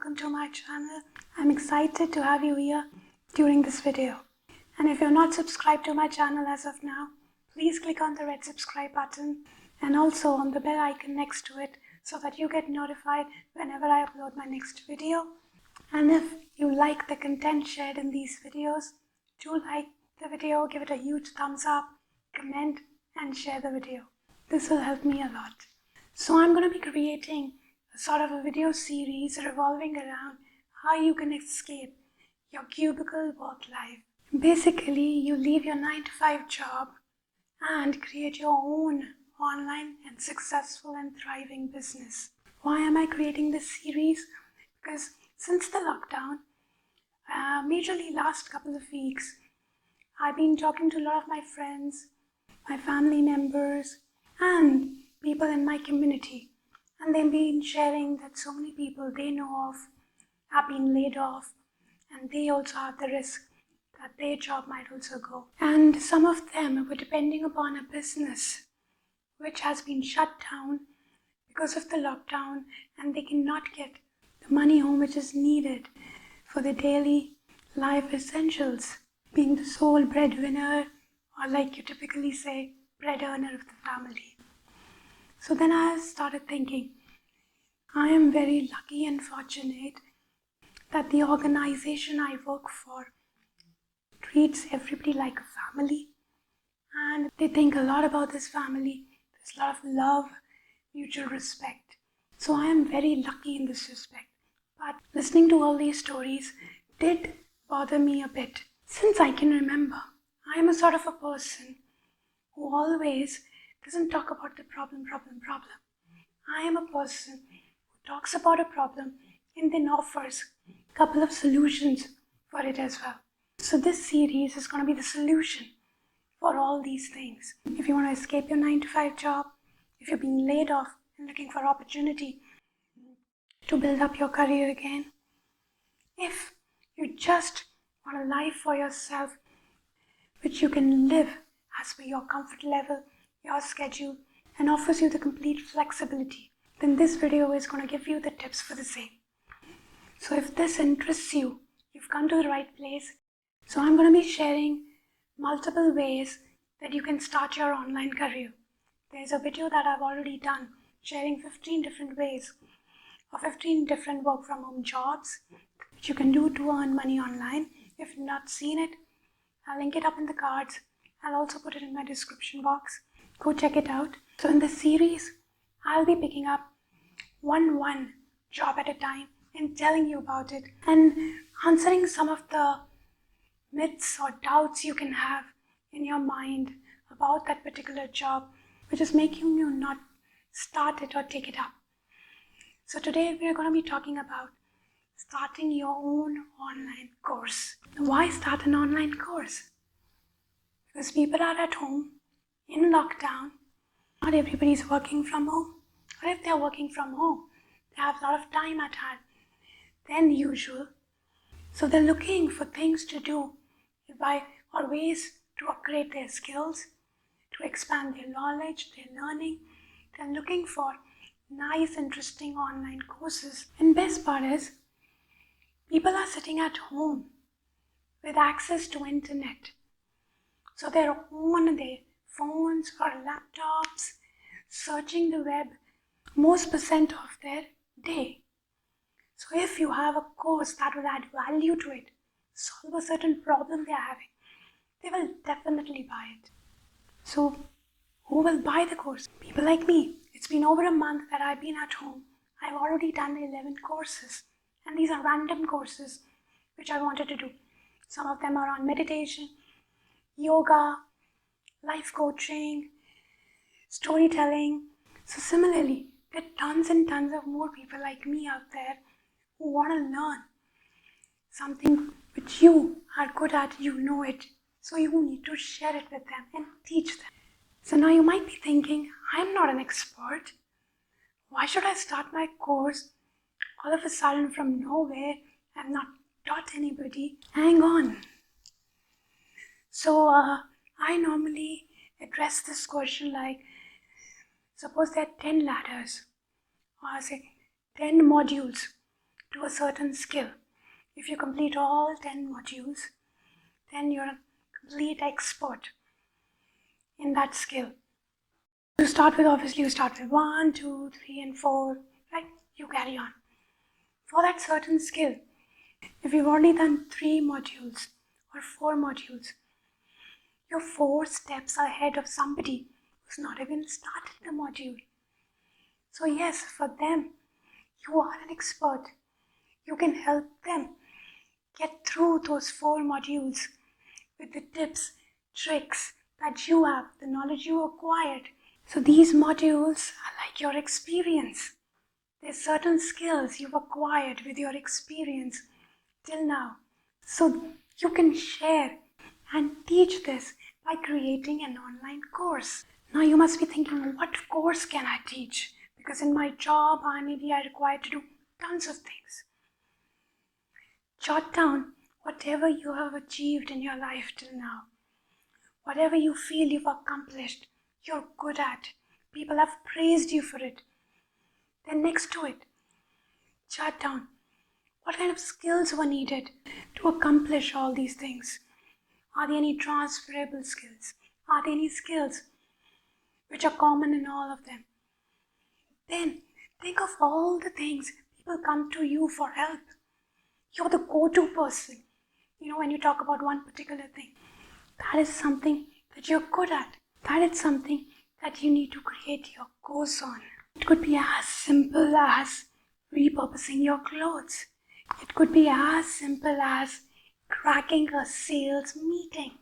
welcome to my channel. I'm excited to have you here during this video. And if you're not subscribed to my channel as of now, please click on the red subscribe button and also on the bell icon next to it so that you get notified whenever I upload my next video. And if you like the content shared in these videos, do like the video, give it a huge thumbs up, comment and share the video. This will help me a lot. So I'm going to be creating a sort of a video series revolving around how you can escape your cubicle work life. Basically, you leave your 9-to-5 job and create your own online and successful and thriving business. Why am I creating this series? Because since the lockdown, majorly last couple of weeks, I've been talking to a lot of my friends, my family members, and people in my community. And they've been sharing that so many people they know of have been laid off, and they also have the risk that their job might also go. And some of them were depending upon a business which has been shut down because of the lockdown, and they cannot get the money home which is needed for the daily life essentials, being the sole breadwinner, or like you typically say, bread earner of the family. So then I started thinking, I am very lucky and fortunate that the organization I work for treats everybody like a family, and they think a lot about this family. There's a lot of love, mutual respect. So I am very lucky in this respect. But listening to all these stories did bother me a bit. Since I can remember, I am a sort of a person who always doesn't talk about the problem. I am a person who talks about a problem and then offers a couple of solutions for it as well. So this series is going to be the solution for all these things. If you want to escape your 9-to-5 job, if you're being laid off and looking for opportunity to build up your career again, if you just want a life for yourself which you can live as per your comfort level, your schedule, and offers you the complete flexibility, then this video is going to give you the tips for the same. So if this interests you, you've come to the right place. So I'm going to be sharing multiple ways that you can start your online career. There's a video that I've already done sharing 15 different ways or 15 different work from home jobs which you can do to earn money online. If you've not seen it, I'll link it up in the cards. I'll also put it in my description box. Go check it out. So in this series, I'll be picking up one job at a time and telling you about it and answering some of the myths or doubts you can have in your mind about that particular job, which is making you not start it or take it up. So today we're going to be talking about starting your own online course. Why start an online course? Because people are at home in lockdown. Not everybody's working from home. Or if they're working from home, they have a lot of time at hand than usual. So they're looking for things to do or ways to upgrade their skills, to expand their knowledge, their learning. They're looking for nice, interesting online courses. And best part is, people are sitting at home with access to internet. So they're on their phones or laptops, searching the web most percent of their day. So if you have a course that will add value to it, solve a certain problem they are having, they will definitely buy it. So who will buy the course? People like me. It's been over a month that I've been at home. I've already done 11 courses, and these are random courses which I wanted to do. Some of them are on meditation, yoga, life coaching, storytelling. So similarly, there are tons and tons of more people like me out there who want to learn something which you are good at, you know it. So you need to share it with them and teach them. So now you might be thinking, I'm not an expert. Why should I start my course all of a sudden from nowhere? I've not taught anybody. Hang on. So I normally address this question like, suppose there are 10 ladders, or say 10 modules to a certain skill. If you complete all 10 modules, then you're a complete expert in that skill. You start with 1, 2, 3, and 4, right? You carry on. For that certain skill, if you've already done 3 modules or 4 modules, you're 4 steps ahead of somebody who's not even started the module. So yes, for them, you are an expert. You can help them get through those 4 modules with the tips, tricks that you have, the knowledge you acquired. So these modules are like your experience. There's certain skills you've acquired with your experience till now. So you can share and teach this by creating an online course. Now you must be thinking, what course can I teach? Because in my job, I required to do tons of things. Jot down whatever you have achieved in your life till now. Whatever you feel you've accomplished, you're good at. People have praised you for it. Then next to it, jot down what kind of skills were needed to accomplish all these things. Are there any transferable skills? Are there any skills which are common in all of them? Then think of all the things people come to you for help. You're the go-to person. When you talk about one particular thing, that is something that you're good at. That is something that you need to create your course on. It could be as simple as repurposing your clothes. It could be as simple as cracking a sales meeting.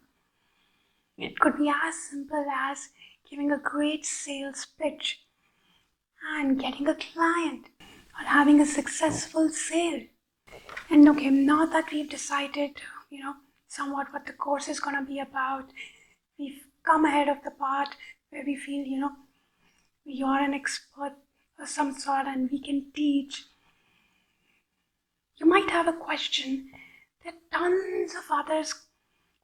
It could be as simple as giving a great sales pitch and getting a client or having a successful sale. And okay, now that we've decided, somewhat what the course is going to be about, we've come ahead of the part where we feel, we are an expert of some sort and we can teach. You might have a question that tons of others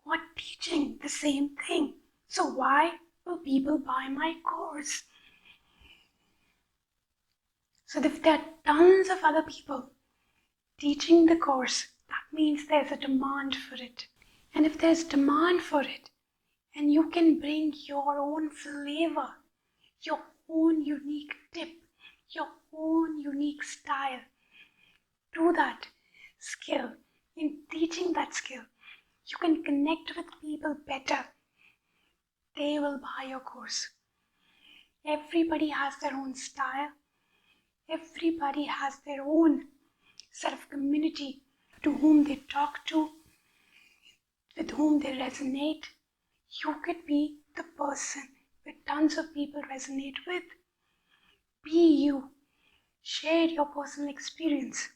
are teaching the same thing. So why will people buy my course? So if there are tons of other people teaching the course, that means there's a demand for it. And if there's demand for it, and you can bring your own flavor, your own unique tip, your own unique style to that skill, in teaching that skill, you can connect with people better. They will buy your course. Everybody has their own style. Everybody has their own set of community to whom they talk to, with whom they resonate. You could be the person that tons of people resonate with. Be you. Share your personal experience.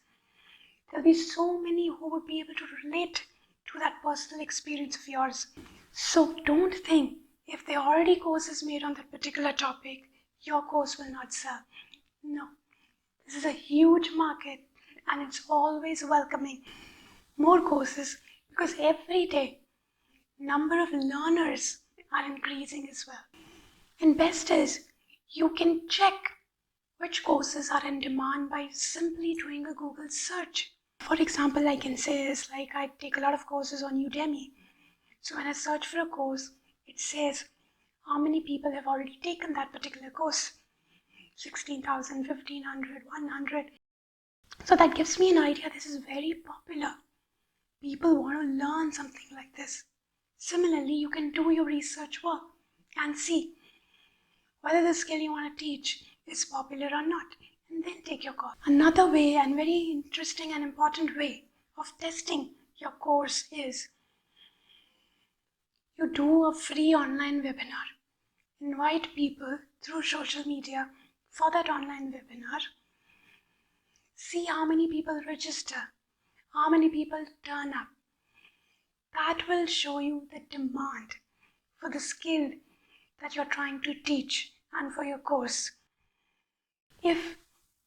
There'll be so many who would be able to relate to that personal experience of yours. So don't think if there are already courses made on that particular topic, your course will not sell. No. This is a huge market and it's always welcoming more courses because every day number of learners are increasing as well. And best is you can check which courses are in demand by simply doing a Google search. For example, I can say is like I take a lot of courses on Udemy. So when I search for a course, it says how many people have already taken that particular course. 16,000, 1,500, 100. So that gives me an idea this is very popular. People want to learn something like this. Similarly, you can do your research work and see whether the skill you want to teach is popular or not, and then take your course. Another way and very interesting and important way of testing your course is you do a free online webinar. Invite people through social media for that online webinar. See how many people register, how many people turn up. That will show you the demand for the skill that you're trying to teach and for your course. If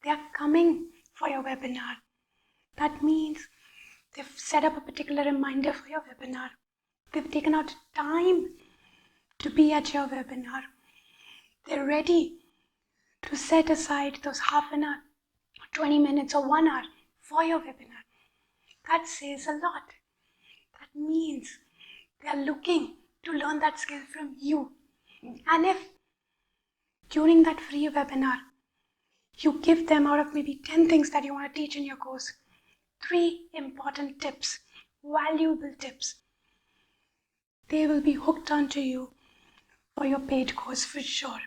they're coming for your webinar, that means they've set up a particular reminder for your webinar. They've taken out time to be at your webinar. They're ready to set aside those half an hour, 20 minutes or 1 hour for your webinar. That says a lot. That means they are looking to learn that skill from you. And if during that free webinar, you give them, out of maybe 10 things that you want to teach in your course, 3 important tips, valuable tips, they will be hooked onto you for your paid course for sure.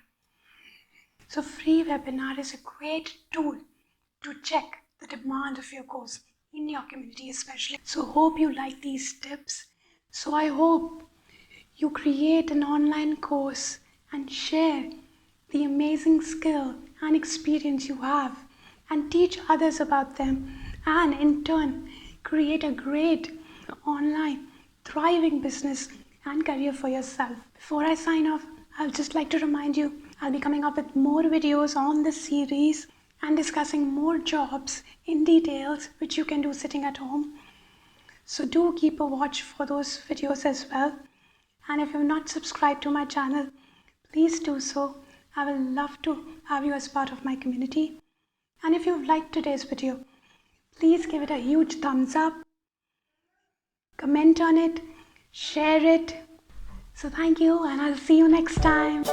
So free webinar is a great tool to check the demand of your course in your community especially. So hope you like these tips. So I hope you create an online course and share the amazing skill and experience you have and teach others about them, and in turn create a great online thriving business and career for yourself. Before I sign off, I'll just like to remind you I'll be coming up with more videos on this series and discussing more jobs in details which you can do sitting at home. So do keep a watch for those videos as well. And if you've not subscribed to my channel, please do so. I will love to have you as part of my community. And if you've liked today's video, please give it a huge thumbs up, comment on it, share it. So thank you, and I'll see you next time.